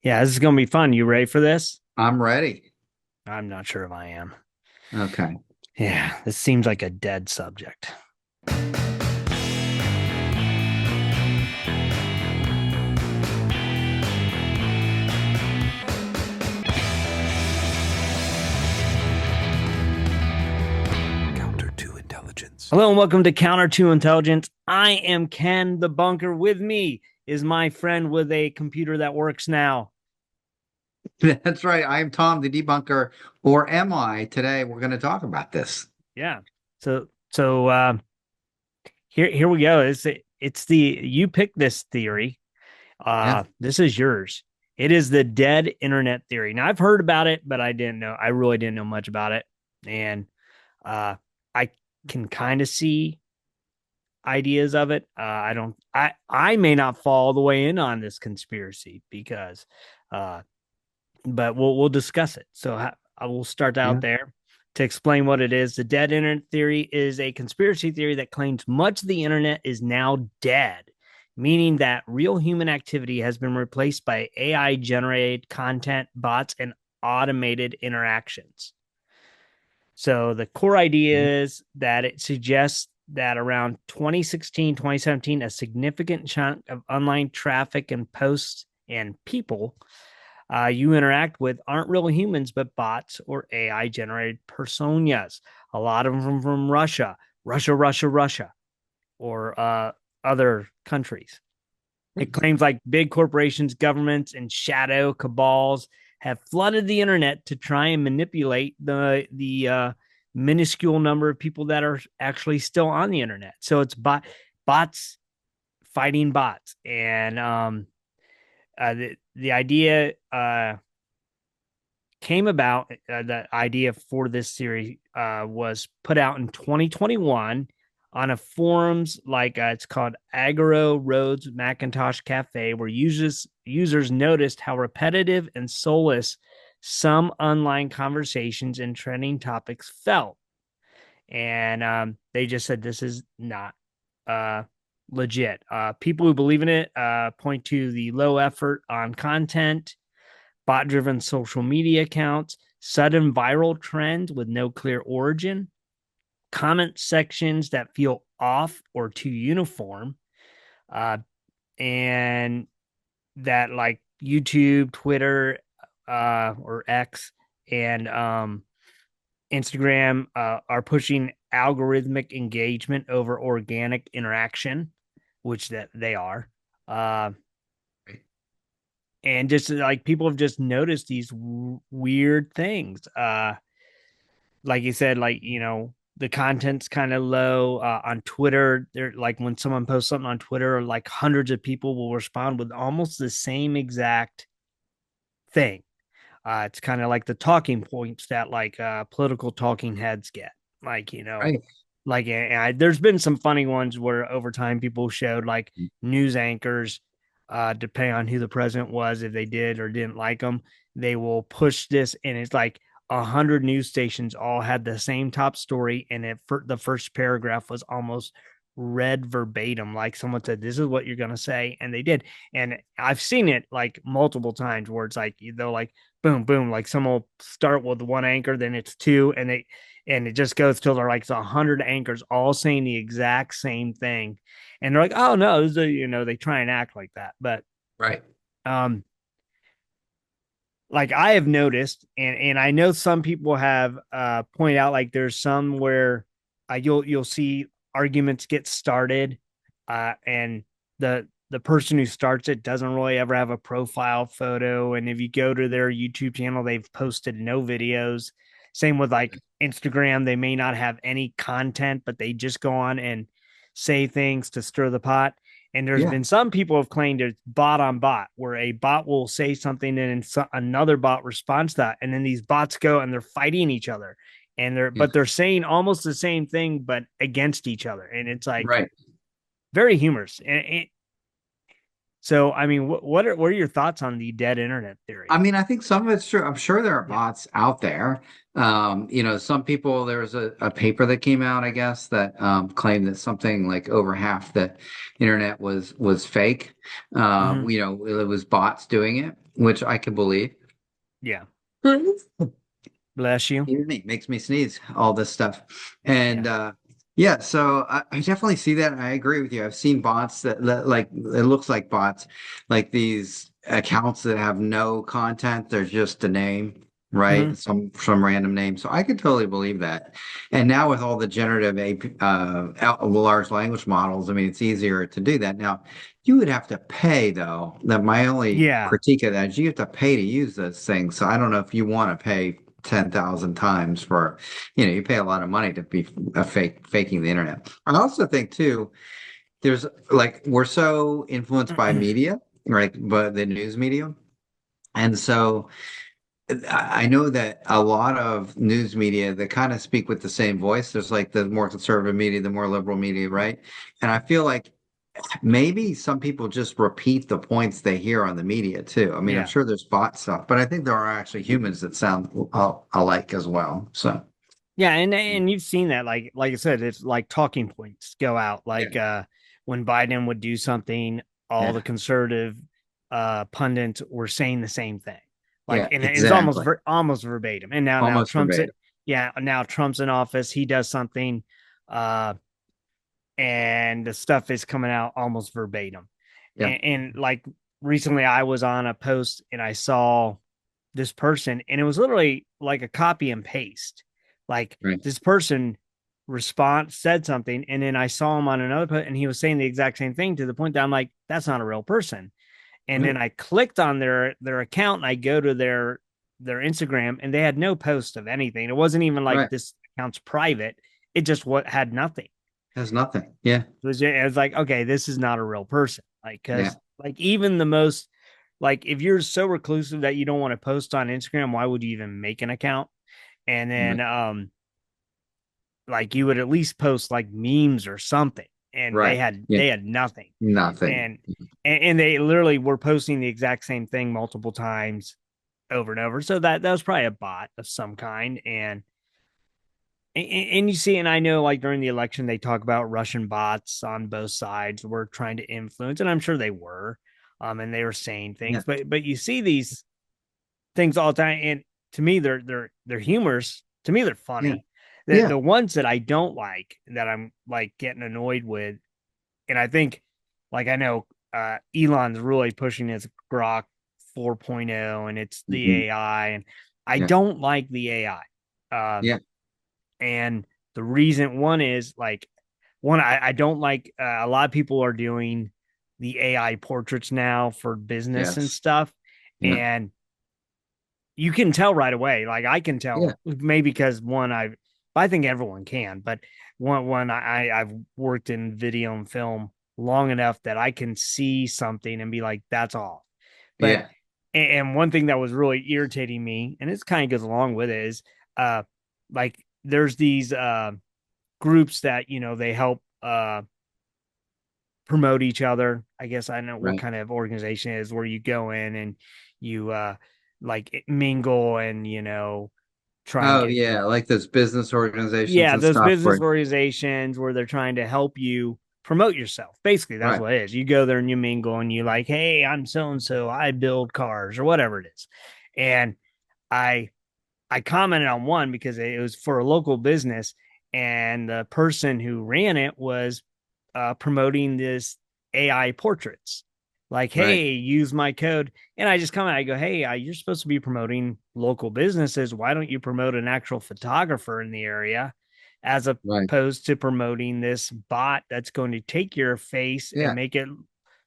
Yeah, this is going to be fun. You ready for this? I'm ready. I'm not sure if I am. Okay. Yeah, this seems like a dead subject. Counter to intelligence. Hello and welcome to Counter to Intelligence. I am Ken the Bunker. With me is my friend with a computer that works now. That's right. I am Tom, the debunker, or am I? Today we're going to talk about this. Yeah. So here we go. It's the you picked this theory. Yeah. This is yours. It is the dead internet theory. Now I've heard about it, but I really didn't know much about it. And I can kind of see ideas of it. I may not fall all the way in on this conspiracy because, uh, but we'll discuss it. So I will start out Yeah. there to explain what it is. The dead internet theory is a conspiracy theory that claims much of the internet is now dead, meaning that real human activity has been replaced by AI generated content, bots, and automated interactions. So the core idea is that it suggests that around 2016, 2017, a significant chunk of online traffic and posts and people you interact with aren't real humans, but bots or AI generated personas. A lot of them from Russia, or other countries. It claims like big corporations, governments, and shadow cabals have flooded the internet to try and manipulate the minuscule number of people that are actually still on the internet. So it's bots fighting bots, and the idea came about. The idea for this theory was put out in 2021 on a forums like it's called Agoro Roads Macintosh Cafe, where users noticed how repetitive and soulless some online conversations and trending topics felt, and they just said this is not uh, legit. People who believe in it point to the low effort on content, bot driven social media accounts, sudden viral trends with no clear origin, comment sections that feel off or too uniform, uh, and that like YouTube, Twitter, or X, and Instagram are pushing algorithmic engagement over organic interaction, which that they are. Uh, and just like people have just noticed these weird things. Like you said, like the content's kind of low on Twitter. They're like when someone posts something on Twitter, like hundreds of people will respond with almost the same exact thing. It's kind of like the talking points that like political talking heads get. Like Right. like there's been some funny ones where over time people showed like news anchors, depending on who the president was, if they did or didn't like them, they will push this, and it's like 100 news stations all had the same top story, and the first paragraph was almost read verbatim, like someone said, "This is what you're gonna say," and they did. And I've seen it like multiple times where it's like they'll like boom, boom, like someone will start with one anchor, then it's two, and it just goes till they're like 100 anchors all saying the exact same thing, and they're like, oh no, this is they try and act like that, but Right. um like I have noticed, and I know some people have pointed out like there's some where you'll see arguments get started, and the person who starts it doesn't really ever have a profile photo, and if you go to their YouTube channel, they've posted no videos. Same with like Instagram, they may not have any content, but they just go on and say things to stir the pot. And there's Yeah. been some people have claimed it's bot on bot, where a bot will say something and another bot responds to that, and then these bots go and they're fighting each other, and Yeah. they're saying almost the same thing but against each other, and it's like Right. very humorous. So, I mean, what are your thoughts on the dead internet I theory? mean, I think some of it's true. I'm sure there are Yeah. bots out there. Some people, there was a paper that came out, I guess, that claimed that something like over half the internet was fake. Mm-hmm. It was bots doing it. which I can believe. Yeah. Excuse Bless you. me, makes me sneeze, all this stuff. And Yeah. yeah, so I definitely see that. And I agree with you. I've seen bots that like it looks like bots, like these accounts that have no content. They're just a name, Hmm. right? Some random name. So I could totally believe that. And now with all the generative large language models, I mean, it's easier to do that. Now, you would have to pay though. That my only Yeah. critique of that is you have to pay to use those things. So I don't know if you want to pay 10,000 times for, you pay a lot of money to be faking the internet. I also think too, there's like we're so influenced by media, right? But the news media. And so I know that a lot of news media that kind of speak with the same voice. There's like the more conservative media, the more liberal media, right? And I feel like maybe some people just repeat the points they hear on the media too. I mean, I'm Yeah. sure there's bot stuff, but I think there are actually humans that sound alike as well. So, Yeah, and you've seen that, like I said, it's like talking points go out. yeah, Like when Biden would do something, all the yeah, conservative pundits were saying the same thing. Like, yeah, and it's exactly. almost verbatim. And now Almost Trump's verbatim. yeah, now Trump's in office, he does something, uh, and the stuff is coming out almost verbatim. Yeah, And like recently, I was on a post and I saw this person, and it was literally like a copy and paste. Like right, this person response said something, and then I saw him on another post, and he was saying the exact same thing to the point that I'm like, that's not a real person. And right, then I clicked on their account, and I go to their Instagram, and they had no post of anything. It wasn't even like right. this account's private. It just what had nothing. Has nothing. Yeah, It was like, okay, this is not a real person. Like, yeah, cause like even the most, like if you're so reclusive that you don't want to post on Instagram, why would you even make an account? And then, right, like you would at least post like memes or something. And right. Yeah, they had nothing. nothing. And, and they literally were posting the exact same thing multiple times over and over. So that was probably a bot of some kind. And you see, and I know like during the election, they talk about Russian bots on both sides were trying to influence, and I'm sure they were, and they were saying Yeah, things, but you see these things all the time, and to me, they're humorous. To me, they're yeah, funny. The yeah. ones that I don't like, that I'm like getting annoyed with, and I think, like I know, Elon's really pushing his Grok 4.0, and it's the Hmm. AI, and I Yeah, don't like the AI. yeah, And the reason one is like one, I don't like a lot of people are doing the AI portraits now for business and yes, stuff. yeah, And you can tell right away. Like I can yeah, tell maybe because one, I think everyone can, but one I've worked in video and film long enough that I can see something and be like, that's off. But yeah. and one thing that was really irritating me, and this kind of goes along with it, is like there's these groups that they help promote each other. I guess I know what Right. kind of organization it is where you go in and you like mingle and try and Oh get yeah, like those business organizations yeah, and those stuff business where organizations where they're trying to help you promote yourself. Basically, that's right, what it is. You go there and you mingle and you like, hey, I'm so and so, I build cars or whatever it is. And I I commented on one because it was for a local business, and the person who ran it was promoting this AI portraits. Like, right, hey, use my code. And I just comment, I go, hey, you're supposed to be promoting local businesses. Why don't you promote an actual photographer in the area as right. opposed to promoting this bot that's going to take your face and Yeah, make it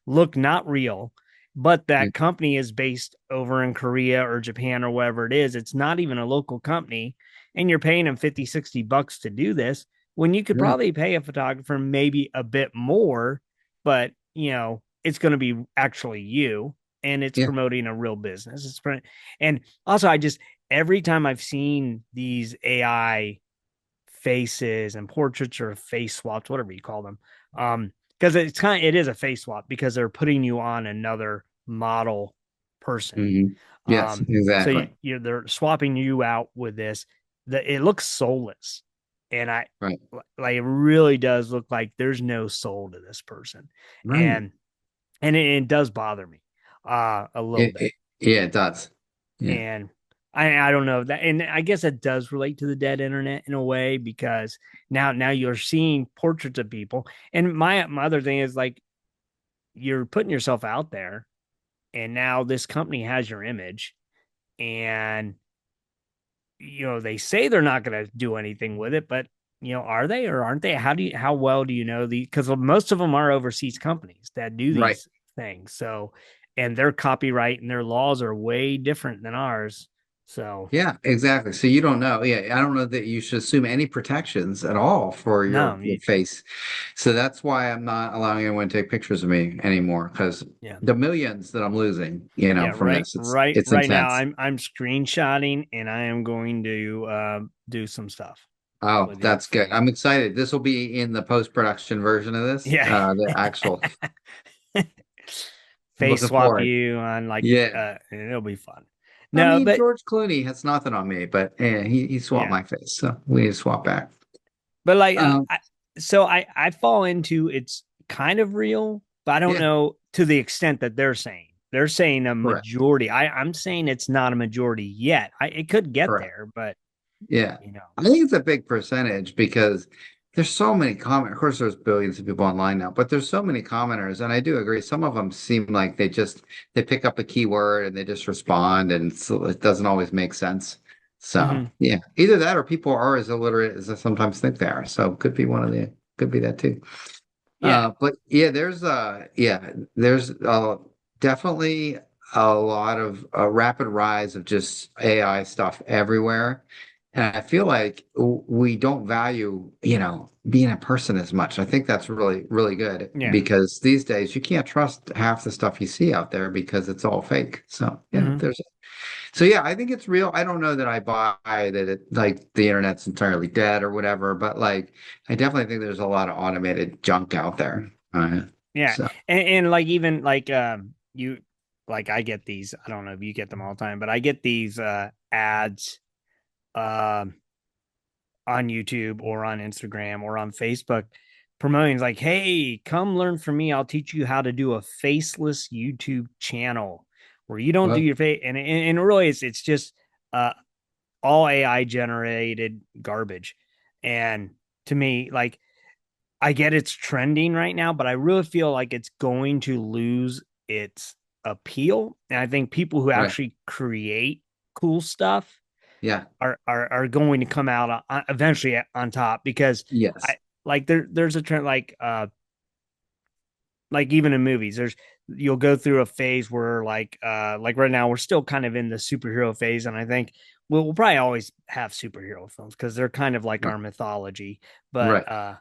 look not real? But yeah, that company is based over in Korea or Japan or wherever it is. It's not even a local company. And you're paying them 50, $60 to do this when you could right. probably pay a photographer maybe a bit more, but it's going to be actually you, and it's Yeah, promoting a real business. And also I just every time I've seen these AI faces and portraits or face swaps, whatever you call them, because it is a face swap because they're putting you on another model person. hmm. Yes, So exactly. they're swapping you out with this. It looks soulless, and I Right, like it really does look like there's no soul to this person, right. and it does bother me a little It, it bit. Yeah, it does. Yeah. And I don't know that, and I guess it does relate to the dead internet in a way because now you're seeing portraits of people. And my other thing is like you're putting yourself out there, and now this company has your image, and they say they're not going to do anything with it, but are they or aren't they? How well do you know the? Because most of them are overseas companies that do Right. these things. So, and their copyright and their laws are way different than ours. So, Yeah, exactly. So you don't know. Yeah, I don't know that you should assume any protections at all for no, your face. So that's why I'm not allowing anyone to take pictures of me anymore because yeah, the millions that I'm losing, yeah, from right, this, right, it's right now, intense. I'm screenshotting and I am going to do some stuff Oh, with your that's good. face. I'm excited. This will be in the post-production version of this. Yeah. The actual. I'm Face looking swap forward. you on like Yeah. and it'll be fun. I No, mean, but George Clooney has nothing on me, but yeah, he swapped yeah. my face, so we need to swap back. But like, Um, so I fall into it's kind of real, but I don't yeah, know to the extent that they're saying. They're saying a correct, majority. I'm saying it's not a majority yet. It could get correct. there, but Yeah, you know, I think it's a big percentage because there's so many comment. Of course, there's billions of people online now, but there's so many commenters, and I do agree. Some of them seem like they pick up a keyword and they just respond, and so it doesn't always make sense. So hmm yeah, either that or people are as illiterate as I sometimes think they are. So could be that too. yeah, But yeah, there's definitely a lot of a rapid rise of just AI stuff everywhere. And I feel like we don't value, being a person as much. I think that's really, really good yeah, because these days you can't trust half the stuff you see out there because it's all fake. So yeah, hmm yeah, I think it's real. I don't know that I buy that it like the internet's entirely dead or whatever, but like I definitely think there's a lot of automated junk out there. yeah, So and like even like you like I get these. I don't know if you get them all the time, but I get these ads um on YouTube or on Instagram or on Facebook promoting like, hey, come learn from me. I'll teach you how to do a faceless YouTube channel where you don't do well, your face. And really, it's just uh, all AI generated garbage. And to me, like, I get it's trending right now, but I really feel like it's going to lose its appeal. And I think people who right. actually create cool stuff Yeah. are going to come out eventually on top because I Yes. like there's a trend like even in movies you'll go through a phase where like right now we're still kind of in the superhero phase, and I think we'll probably always have superhero films because they're kind of like Right. our mythology, Right. but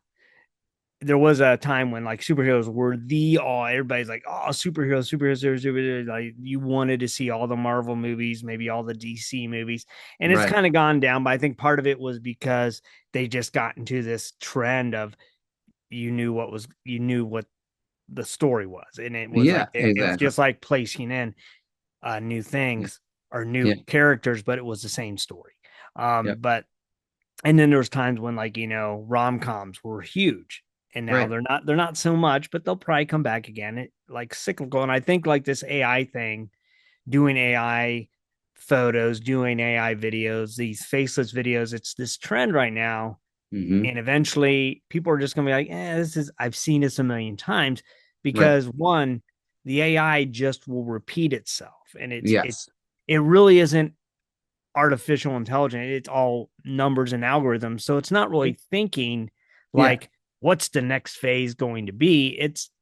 there was a time when like superheroes were the all everybody's like, oh, superheroes, like you wanted to see all the Marvel movies, maybe all the DC movies, and it's Right. kind of gone down. But I think part of it was because they just got into this trend of you knew what the story was, and it was Yeah, like it's exactly. just like placing in new Yeah. things or new Yeah. characters, but it was the same story. Yep. But and then there was times when like rom-coms were huge, and now Right. they're not so much, but they'll probably come back again, like cyclical. And I think like this AI thing, doing AI photos, doing AI videos, these faceless videos, it's this trend right now, Hmm. and eventually people are just going to be like, this is, I've seen this a million times, Right. because one, the AI just will repeat itself, and Yes. it really isn't artificial intelligence. It's all numbers and algorithms. So it's not really thinking Yeah. like what's the next phase going to be.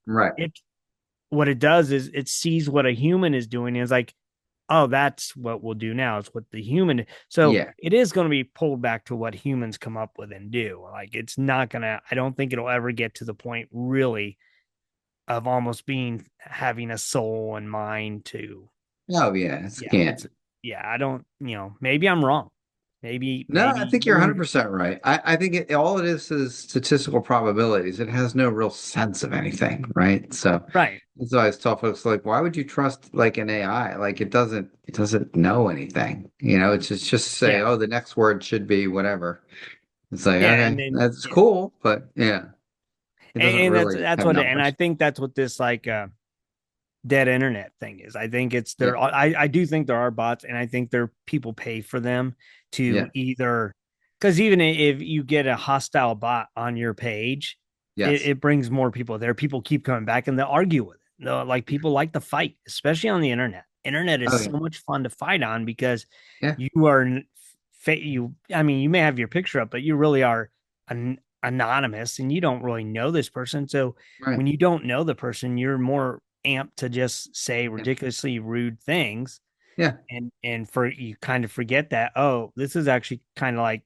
Right. It what it does is it sees what a human is doing and is like, oh, that's what we'll do now. It's what the human. So Yeah. it is going to be pulled back to what humans come up with and do. Like it's not gonna. I don't think it'll ever get to the point really of almost being having a soul and mind to. Oh, yeah. It's Yeah, can't. it's yeah. I don't. Maybe I'm wrong. No, I Maybe think you're you're 100% right. I think all it is statistical probabilities. It has no real sense of anything, right? So right. that's why I always tell folks like, why would you trust like an AI? Like it doesn't know anything. It's just say, Yeah. oh, the next word should be whatever. It's like, Yeah, okay, and then that's yeah, cool, but yeah, it doesn't and really that's have what, and I knowledge. think that's what this like dead internet thing is. I think it's Yeah. there. I do think there are bots, and I think there people pay for them to Yeah. either, because even if you get a hostile bot on your page, Yes. it brings more people there. People keep coming back and they'll argue with it. Like people like to fight, especially on the internet. Internet is Oh so yeah. much fun to fight on because Yeah. you are you. I mean, you may have your picture up, but you really are anonymous, and you don't really know this person. So Right. when you don't know the person, you're more amped to just say Yeah. ridiculously rude things, Yeah. and for you kind of forget that, oh, this is actually kind of like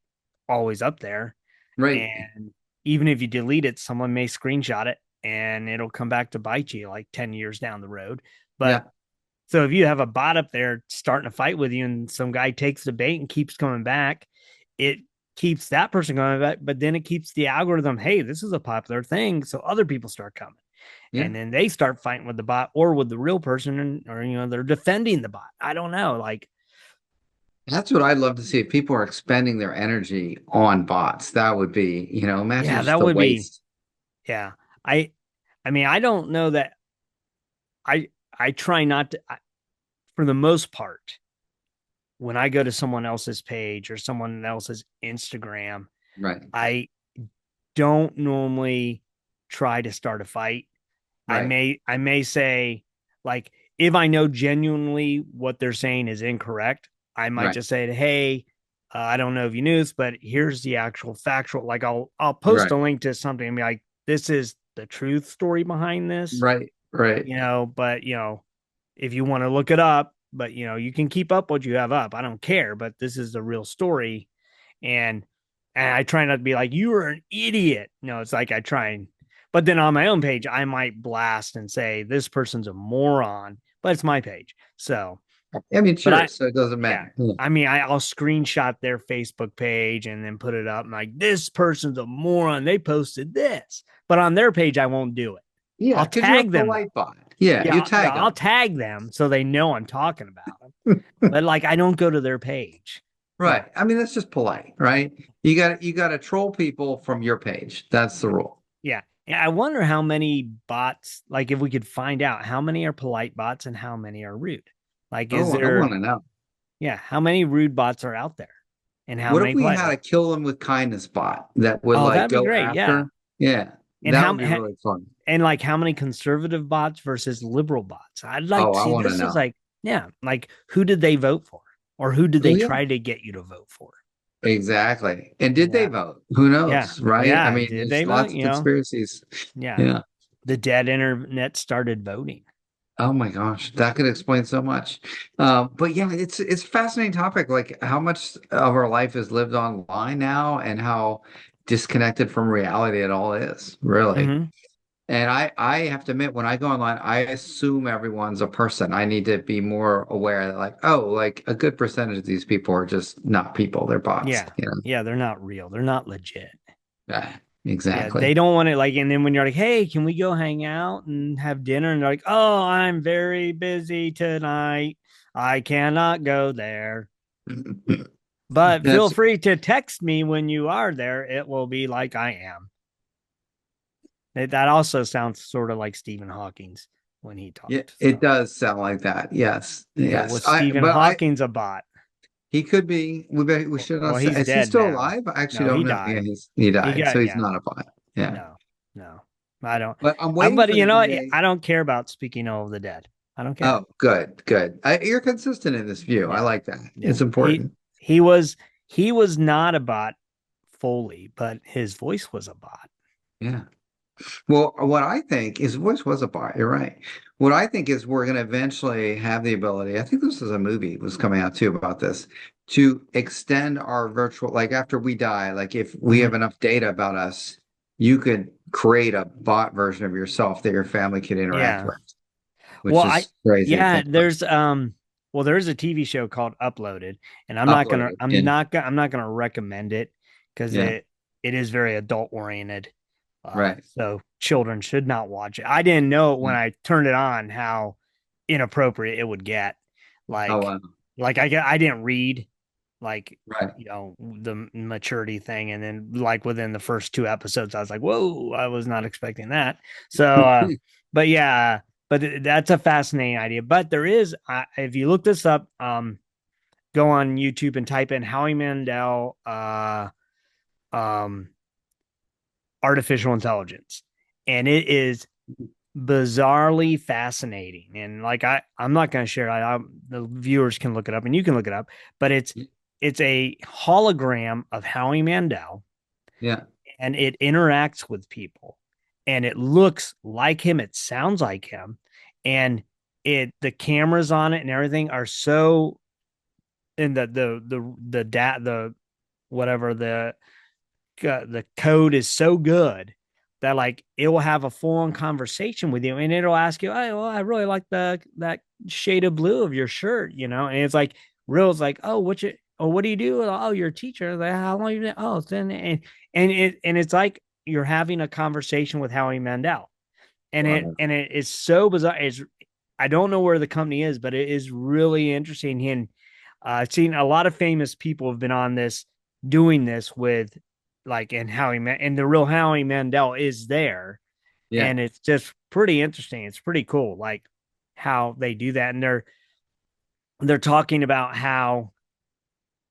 always up there. Right. And even if you delete it, someone may screenshot it and it'll come back to bite you like 10 years down the road. But Yeah. so if you have a bot up there starting a fight with you and some guy takes the bait and keeps coming back, it keeps that person coming back, but then it keeps the algorithm, hey, this is a popular thing. So other people start coming. Yeah. And then they start fighting with the bot or with the real person, or they're defending the bot. I don't know. Like, That's what I'd love to see. If people are expending their energy on bots, that would be, imagine yeah, just that the would be, waste. yeah. I I mean, I don't know that I try not to for the most part, when I go to someone else's page or someone else's Instagram, Right. I don't normally try to start a fight. Right. I may say, like, if I know genuinely what they're saying is incorrect, I might Right. just say, hey, I don't know if you knew this, but here's the actual factual. Like, I'll post Right. a link to something and be like, this is the truth story behind this, Right. Right. but if you want to look it up, but you can keep up what you have up. I don't care, but this is the real story. And I try not to be like, you are an idiot. No, it's like I try and, but then on my own page, I might blast and say, this person's a moron, but it's my page. So, I mean, but sure. So it doesn't yeah, matter. Yeah. I mean, I'll screenshot their Facebook page and then put it up. And like, this person's a moron. They posted this, but on their page, I won't do it. Yeah, I'll because you're a tag them though. polite bot. Yeah, you Yeah, tag I'll them. tag them so they know I'm talking about them. But like, I don't go to their page. No. Right. I mean, that's just polite, right? You got to troll people from your page. That's the rule. Yeah. Yeah. I wonder how many bots, like if we could find out how many are polite bots and how many are rude. Like, is Oh, I there, want to know. yeah, how many rude bots are out there and how What if many we polite had a bots? kill them with kindness bot that would Oh, like that'd be go great. Yeah. after? Yeah, And that would be really fun. and like how many conservative bots versus liberal bots? I'd like Oh, to I see want to this is know. like, yeah, like who did they vote for or who did Oh, they yeah, try to get you to vote for? exactly. And did they Yeah. vote? Who Yeah. knows, right? I Yeah. mean, Did they there's vote? lots of conspiracies. Yeah. Yeah. The dead internet started voting. Oh my gosh, that could explain so much. But yeah, it's a fascinating topic, like how much of our life is lived online now and how disconnected from reality it all is, really. Mm-hmm. And I have to admit, when I go online, I assume everyone's a person. I need to be more aware that like, oh, like a good percentage of these people are just not people, they're bots. Yeah. Yeah. They're not real. They're not legit. Yeah, Yeah. They exactly. don't want to like, and then when you're like, hey, can we go hang out and have dinner? And they're like, oh, I'm very busy tonight. I cannot go there. But feel That's free to text me when you are there. It will be like I am. That also sounds sort of like Stephen Hawking's when he yeah, talked. it So, does sound like that. Yes, was yes. I Stephen but I Hawking's a bot? He could be. We should not Well, say. he's Is he dead still now. alive? I actually No, don't he know. Yeah, died. he He died, so got, he's yeah. not a bot. Yeah, No, no, I don't. but I'm waiting But for the day. I don't care about speaking of the dead. I don't care. Oh, good, good. You're consistent in this view. I Yeah, like that. yeah. It's important. He was he was not a bot fully, but his voice was a bot. Yeah. Well, what I think is voice was a bot. You're right. What I think is we're going to eventually have the ability. I think this is a movie was coming out too about this to extend our virtual. Like after we die, like if we have Mhm. enough data about us, you could create a bot version of yourself that your family could interact Yeah. with, Well, which is crazy to yeah, think about. there's a TV show called Uploaded, and Uploaded. And I'm not gonna recommend it because yeah, it is very adult oriented. right. So children should not watch it. I didn't know when Yeah. I turned it on how inappropriate it would get. Oh, Like wow. I didn't read like Right. the maturity thing, and then like within the first two episodes, I was like, whoa, I was not expecting that. So, but yeah. but that's a fascinating idea. But there is, if you look this up, go on YouTube and type in Howie Mandel um, artificial intelligence, and it is bizarrely fascinating. And like I'm not going to share. The viewers can look it up, and you can look it up. But it's a hologram of Howie Mandel, Yeah. and it interacts with people, and it looks like him. It sounds like him, and the cameras on it and everything are so, and the whatever the code is so good that like it will have a full on conversation with you, and it'll ask you, "Oh, well, I really like the that shade of blue of your shirt," and it's like real. It's like, "Oh, what do you do? Oh, you're a teacher. Like, how long you been? Oh, then and it's like you're having a conversation with Howie Mandel, Wow. and it is so bizarre. I don't know where the company is, but it is really interesting. And I've seen a lot of famous people have been on this doing this with like and and the real Howie Mandel is there, Yeah. and it's just pretty interesting. It's pretty cool, like how they do that, and they're talking about how,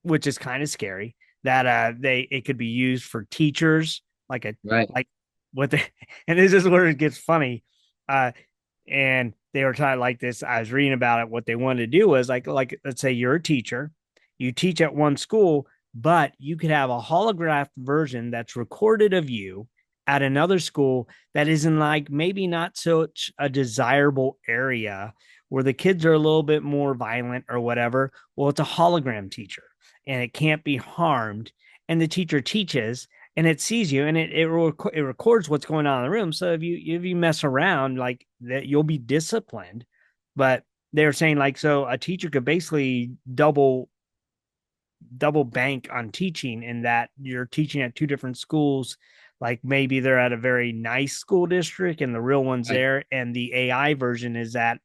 which is kind of scary, that they it could be used for teachers, like a Right. like what they and this is where it gets funny. Uh, and they were trying like this. I was reading about it. What they wanted to do was like let's say you're a teacher, you teach at one school, but you could have a holographed version that's recorded of you at another school that is in like maybe not such a desirable area where the kids are a little bit more violent or whatever. Well, it's a hologram teacher and it can't be harmed. And the teacher teaches and it sees you and it records what's going on in the room. So if you mess around like that, you'll be disciplined. But they're saying like so a teacher could basically double bank on teaching in that you're teaching at two different schools. Like maybe they're at a very nice school district and the real one's Right. there, and the AI version is at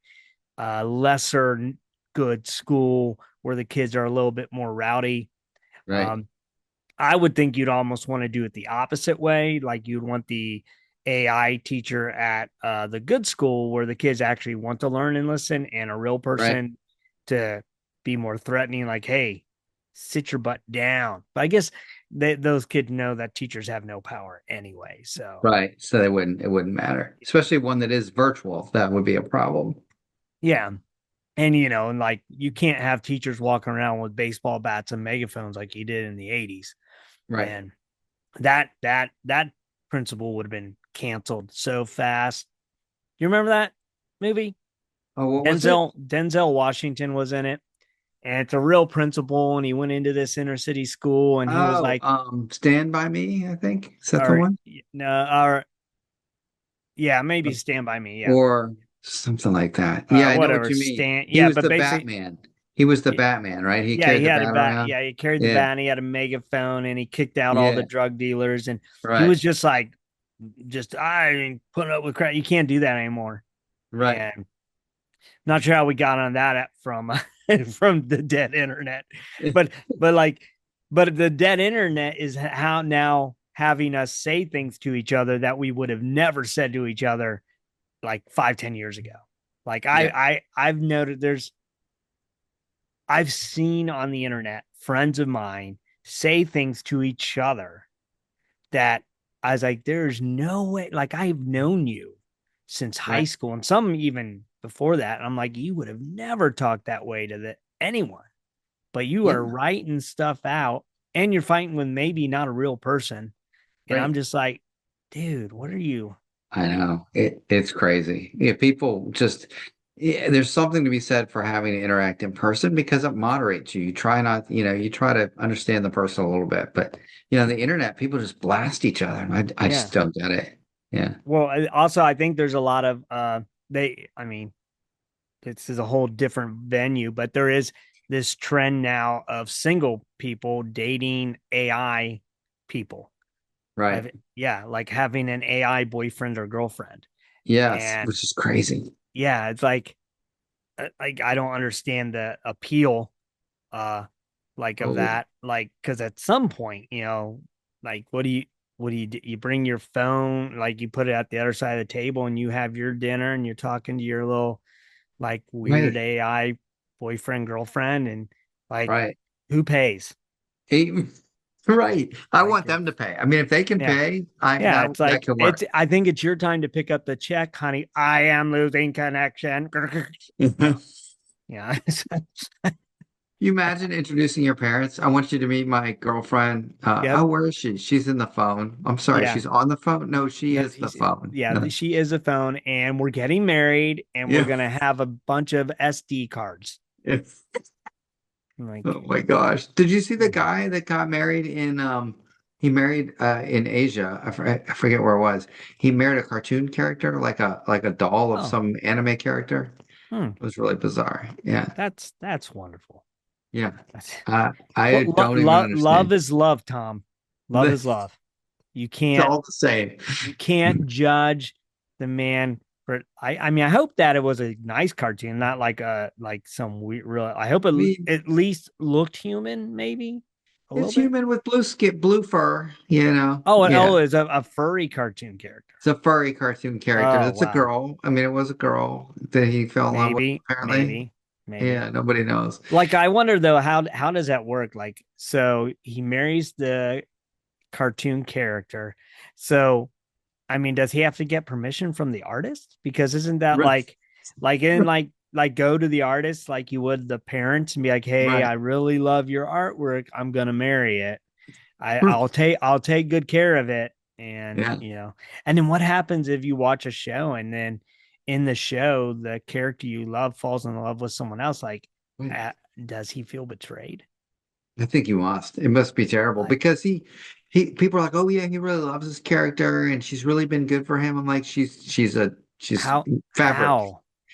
a lesser good school where the kids are a little bit more rowdy. Right. Um, I would think you'd almost want to do it the opposite way. Like you'd want the AI teacher at the good school where the kids actually want to learn and listen, and a real Right. person to be more threatening, like, hey, sit your butt down. But I guess those kids know that teachers have no power anyway. So, Right. So it wouldn't matter. Especially one that is virtual. That would be a problem. yeah. And, and like you can't have teachers walking around with baseball bats and megaphones like you did in the 80s. Right. And that principle would have been canceled so fast. You remember that movie? Oh, what was it? Denzel Washington was in it, and it's a real principal. And he went into this inner city school, and he was Oh, like, Stand By Me, I think. Is that the or one? no, or yeah, maybe Stand by Me, yeah, Or something like that. Yeah, I know what whatever, you mean. Stand, He yeah, was but the basically, Batman. He was the Batman, right? He yeah, carried he the had a bat bat. around. Yeah, he carried the Yeah. bat. And he had a megaphone, and he kicked out all the Yeah. drug dealers. And he Right. was just like, just I ain't putting up with crap. You can't do that anymore. Right. And not sure how we got on that from from the dead internet, but but like, but the dead internet is how now having us say things to each other that we would have never said to each other like 5-10 years ago. Like Yeah. I've noted I've seen on the internet friends of mine say things to each other that I was like, there's no way. Like I've known you since high Right. school, and some even before that. And I'm like, you would have never talked that way to anyone, but you are Yeah. writing stuff out, and you're fighting with maybe not a real person. And I'm Right. just like, dude, what are you? I know. It's crazy. Yeah, people just there's something to be said for having to interact in person because it moderates you. You try not, you try to understand the person a little bit, but the internet, people just blast each other, and I Yeah. just don't get it. Yeah. Well, also, I think there's a lot of I mean, this is a whole different venue, but there is this trend now of single people dating AI people. Right. Yeah, like having an AI boyfriend or girlfriend. Yes, And which is crazy. yeah, it's like I don't understand the appeal uh like of Oh, that. Like, because at some point, like what do you what do you do? You bring your phone, like you put it at the other side of the table and you have your dinner and you're talking to your little like weird Right. AI boyfriend, girlfriend, and like Right. who pays? He- right. I Like want you're them to pay. I mean, if they can yeah. pay, I Yeah, that it's that like could work. I think it's your time to pick up the check, honey. I am losing connection. Yeah. You imagine introducing your parents? I want you to meet my girlfriend. Yep. Oh, where is she? She's in the phone. I'm sorry, Yeah. she's on the phone. No, she No, is the she's phone. yeah, No. she is a phone, and we're getting married, and we're Yeah. gonna have a bunch of SD cards. Yes. I'm like, Oh my gosh. Did you see the mm, guy that got married in he married in Asia. I forget where it was. He married a cartoon character, like a doll of oh, some anime character. hmm, It was really bizarre. Yeah. that's wonderful. Yeah. That's, I well, don't even love understand. is love, Tom. Love is It's love. You all the same. can't judge the man for I mean I hope that it was a nice cartoon, not like a like some weird real I hope I it mean, at least looked human, maybe a little it's bit. human with blue skin, blue fur, you know. Oh, Yeah. it's a furry cartoon character. It's a furry cartoon character. Oh It's a wow. girl. I mean, it was a girl that he fell in love with, Maybe, apparently. maybe, maybe. Yeah, nobody knows. Like I wonder though, how does that work? Like, so he marries the cartoon character. So I mean, does he have to get permission from the artist? Because isn't that Right. like in like go to the artist like you would the parents and be like, hey, Right. I really love your artwork. I'm gonna marry it. I'll take good care of it. And Yeah. and then what happens if you watch a show and then in the show the character you love falls in love with someone else? Like, Right. uh, does he feel betrayed? I think he must. It must be terrible Like, because he people are like, oh yeah, he really loves his character and she's really been good for him. I'm like, she's how fabric.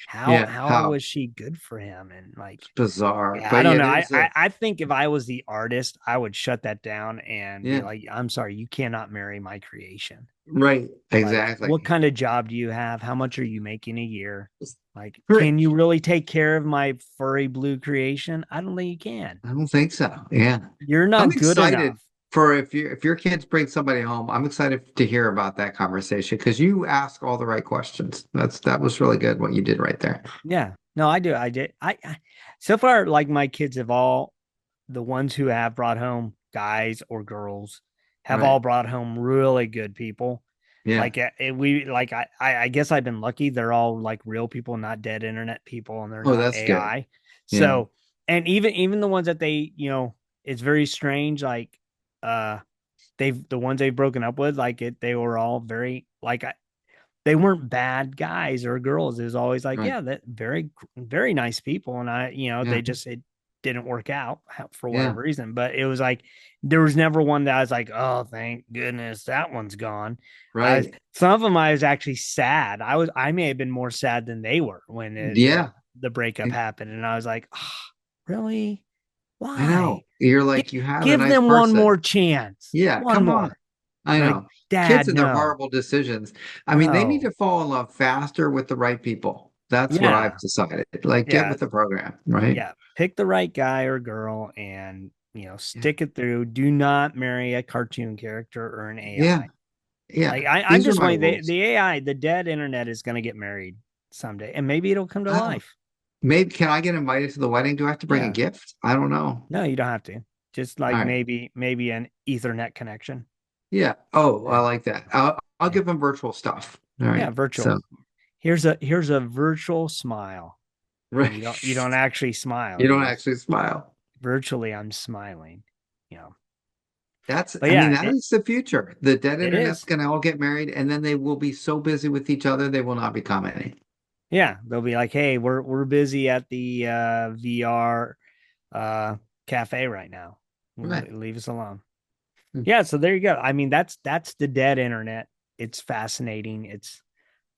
how Yeah. how How was she good for him? And like, bizarre. yeah, I But don't yeah, know. there's a I think if I was the artist, I would shut that down and be yeah, like, I'm sorry, you cannot marry my creation. right. Like, what Exactly. kind of job do you have? How much are you making a year? Like, Right. can you really take care of my furry blue creation? I don't think you can. I don't think so. Yeah. You're I'm not good excited enough. for if your kids bring somebody home, I'm excited to hear about that conversation because you ask all the right questions. That was really good what you did right there. Yeah. No, I do. I did. So far, like my kids have all the ones who have brought home guys or girls have Right. all brought home really good people. Yeah. Like we like I guess I've been lucky. They're all like real people, not dead internet people, and they're Oh, not that's good. AI. Yeah. So, and even the ones that they, it's very strange. Like, uh, the ones they've broken up with, like they were all very like they weren't bad guys or girls. It was always like, Right. yeah, that very, very nice people. And Yeah. they just, it didn't work out for Yeah. whatever reason. But it was like, there was never one that I was like, oh, thank goodness that one's gone. Right. Some of them I was actually sad. I may have been more sad than they were when Yeah. the breakup happened. And I was like, oh, really? I Why? know. You're Give, like you have a give nice them one more person. chance. Yeah, One come on. more. I Like, know. Kids dad, and their no. horrible decisions. I mean, they need No. to fall in love faster with the right people. That's what I've Yeah. decided. Like, get Yeah. with the program, right? Yeah, pick the right guy or girl and Yeah. stick it through. Do not marry a cartoon character or an Yeah. AI. Like Yeah. I'm These are just my waiting. rules. The AI, the dead internet is going to get married someday, and maybe it'll come to I don't, life. maybe can I get invited to the wedding? Do I have to bring a Yeah, gift? I don't know. no, you don't have to. Just All like right. maybe an Ethernet connection. Yeah. Oh, I Yeah, like that. I'll yeah, give them virtual stuff. All yeah. right. So, Virtual. Here's a virtual smile, and right. you don't actually smile. You don't You just actually smile. virtually I'm smiling. You know, but I mean, yeah, that is the future. The dead it internet's is. going to all get married, and then they will be so busy with each other, they will not be commenting. Yeah, they'll be like, "Hey, we're busy at the VR uh cafe right now. Right. Leave us alone." Hmm. Yeah, so there you go. I mean, that's the dead internet. It's fascinating. It's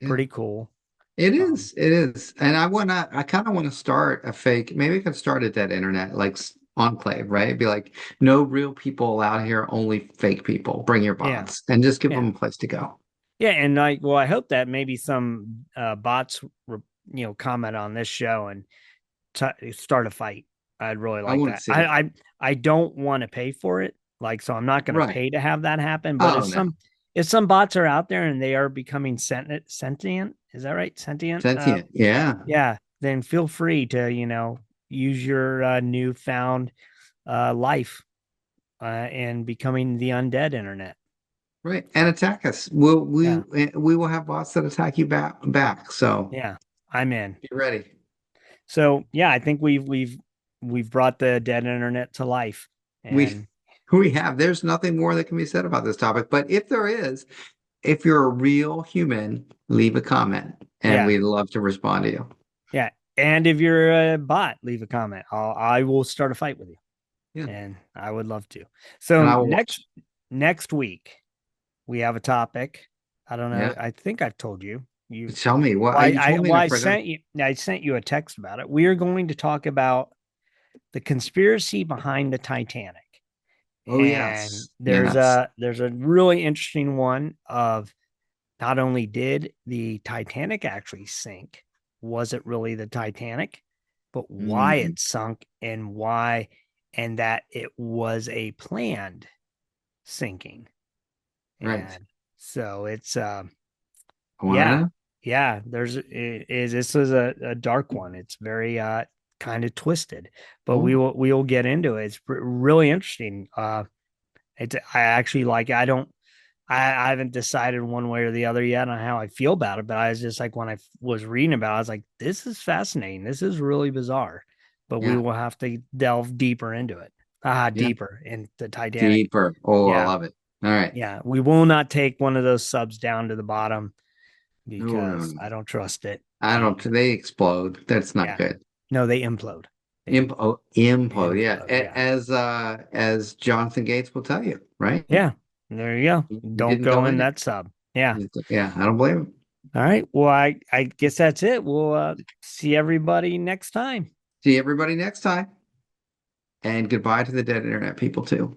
Yeah, pretty cool. it Um, is. It is. And I kind of want to start a fake, maybe I can start a dead internet like enclave, right? Be like, no real people allowed here, only fake people. Bring your yeah, bots and just give them yeah, a place to go. yeah, and like, well, I hope that maybe some bots, comment on this show and start a fight. I'd really I like want to that. see it. I don't want to pay for it. Like, so I'm not going to Right. pay to have that happen. But Oh no. if some bots are out there and they are becoming sentient, is that right? Sentient. Sentient. Yeah. Yeah. Then feel free to use your newfound life in becoming the undead internet. Right. And attack us. We Yeah. we will have bots that attack you back. So Yeah. I'm in. be ready. So yeah, I think we've brought the dead internet to life. We And we have. There's nothing more that can be said about this topic. But if there is, if you're a real human, leave a comment and yeah, we'd love to respond to you. yeah. And if you're a bot, leave a comment. I will start a fight with you. Yeah. And I would love to. And So I will watch. next week we have a topic. I don't know. Yeah. I think I've told you. Tell me what Well, you told me and I forgot. I sent you a text about it. We are going to talk about the conspiracy behind the Titanic. Oh And yes. Yes. there's a really interesting one of not only did the Titanic actually sink, was it really the Titanic, but why Mm, it sunk and that it was a planned sinking. right. And so it's I want to yeah, know. yeah, this is a dark one. It's very kind of twisted, but Oh, we will get into it. It's really interesting. It's I actually like I don't I haven't decided one way or the other yet on how I feel about it, but I was just like when I was reading about it, I was like, this is fascinating. This is really bizarre. But we yeah. will have to delve deeper into it. Yeah. Deeper into Titanic. Deeper. Oh, I Yeah. love it. All right. Yeah. We will not take one of those subs down to the bottom No, no, because no. I don't trust it. I don't. And They explode. That's not yeah. good. No, they implode. They Implode. Yeah. implode. Yeah. As Jonathan Gates will tell you, right? Yeah. There you go. He Don't didn't go go in in it. that sub. Yeah. Yeah. I don't blame him. All right. Well, I guess that's it. We'll see everybody next time. See everybody next time. And goodbye to the dead internet people too.